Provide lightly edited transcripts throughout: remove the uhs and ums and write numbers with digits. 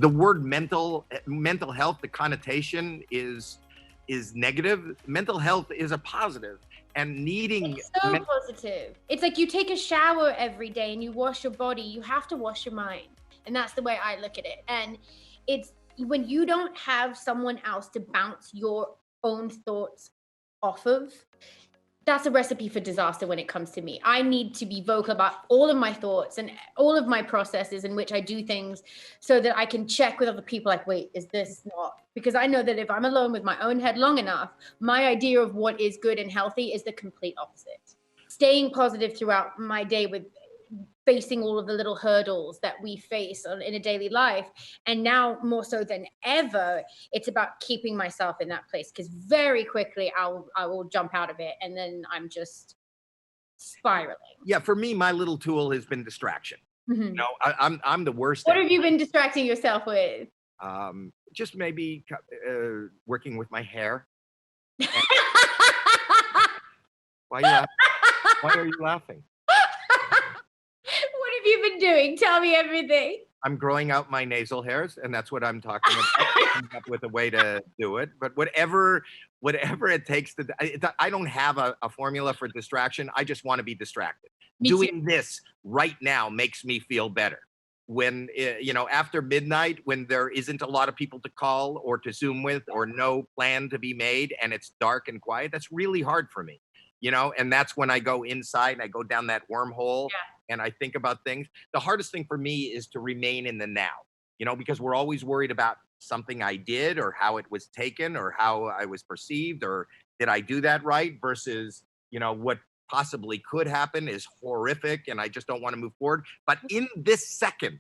the word mental health, the connotation is negative. Mental health is a positive, and needing it's so positive. It's like you take a shower every day and you wash your body, you have to wash your mind. And that's the way I look at it. And it's when you don't have someone else to bounce your own thoughts off of, that's a recipe for disaster when it comes to me. I need to be vocal about all of my thoughts and all of my processes in which I do things so that I can check with other people like, wait, is this not? Because I know that if I'm alone with my own head long enough, my idea of what is good and healthy is the complete opposite. Staying positive throughout my day with facing all of the little hurdles that we face in a daily life. And now more so than ever, it's about keeping myself in that place, because very quickly I will jump out of it and then I'm just spiraling. Yeah, for me, my little tool has been distraction. You know, I'm the worst. What have you been distracting yourself with? Just maybe working with my hair. Why are you laughing? What have you been doing? Tell me everything. I'm growing out my nasal hairs, and that's what I'm talking about. Coming up with a way to do it, but whatever it takes to. I don't have a formula for distraction. I just want to be distracted. Doing this right now makes me feel better. When after midnight, when there isn't a lot of people to call or to Zoom with, or no plan to be made, and it's dark and quiet, that's really hard for me. And that's when I go inside and I go down that wormhole. And I think about things. The hardest thing for me is to remain in the now, because we're always worried about something I did or how it was taken or how I was perceived or did I do that right versus, what possibly could happen is horrific and I just don't want to move forward. But in this second,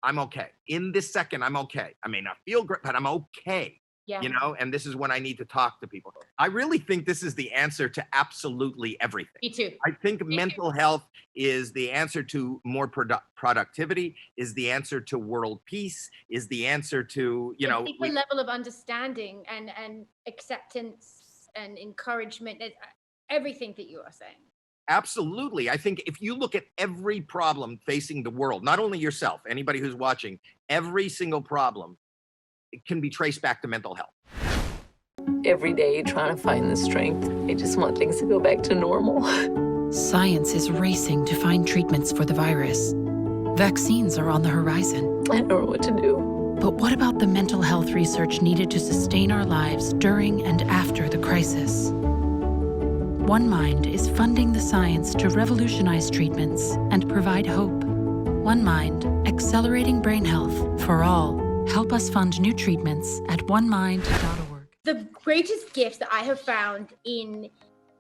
I'm okay. In this second, I'm okay. I may not feel great, but I'm okay. Yeah. And this is when I need to talk to people. I really think this is the answer to absolutely everything. Me too. I think mental health is the answer to more productivity, is the answer to world peace, is the answer to, a deeper level of understanding and acceptance and encouragement, everything that you are saying. Absolutely. I think if you look at every problem facing the world, not only yourself, anybody who's watching, every single problem, it can be traced back to mental health. Every day trying to find the strength. I just want things to go back to normal. Science is racing to find treatments for the virus. Vaccines are on the horizon. I don't know what to do. But what about the mental health research needed to sustain our lives during and after the crisis? OneMind is funding the science to revolutionize treatments and provide hope. OneMind, accelerating brain health for all. Help us fund new treatments at onemind.org. The greatest gift that I have found in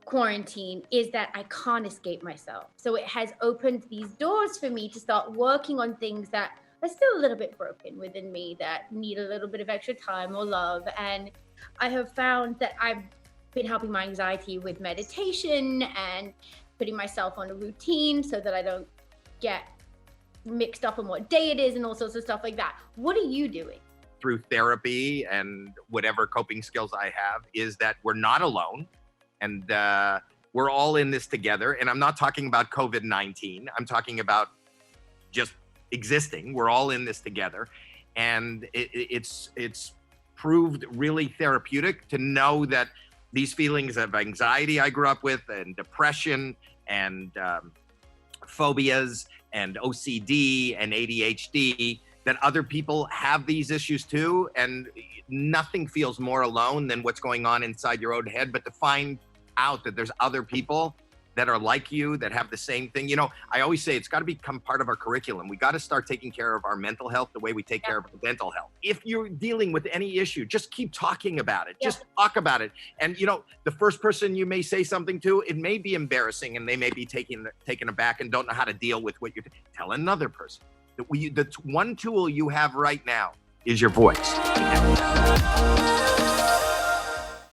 quarantine is that I can't escape myself. So it has opened these doors for me to start working on things that are still a little bit broken within me, that need a little bit of extra time or love. And I have found that I've been helping my anxiety with meditation and putting myself on a routine so that I don't get mixed up on what day it is and all sorts of stuff like that. What are you doing? Through therapy and whatever coping skills I have is that we're not alone and we're all in this together. And I'm not talking about COVID-19. I'm talking about just existing. We're all in this together. And it's proved really therapeutic to know that these feelings of anxiety I grew up with and depression and phobias and OCD and ADHD, that other people have these issues too. And nothing feels more alone than what's going on inside your own head, but to find out that there's other people that are like you, that have the same thing. I always say it's got to become part of our curriculum. We got to start taking care of our mental health the way we take care of our dental health. If you're dealing with any issue, just keep talking about it. Just talk about it. And the first person you may say something to, it may be embarrassing and they may be taken aback and don't know how to deal with what you're tell another person. The one tool you have right now is your voice.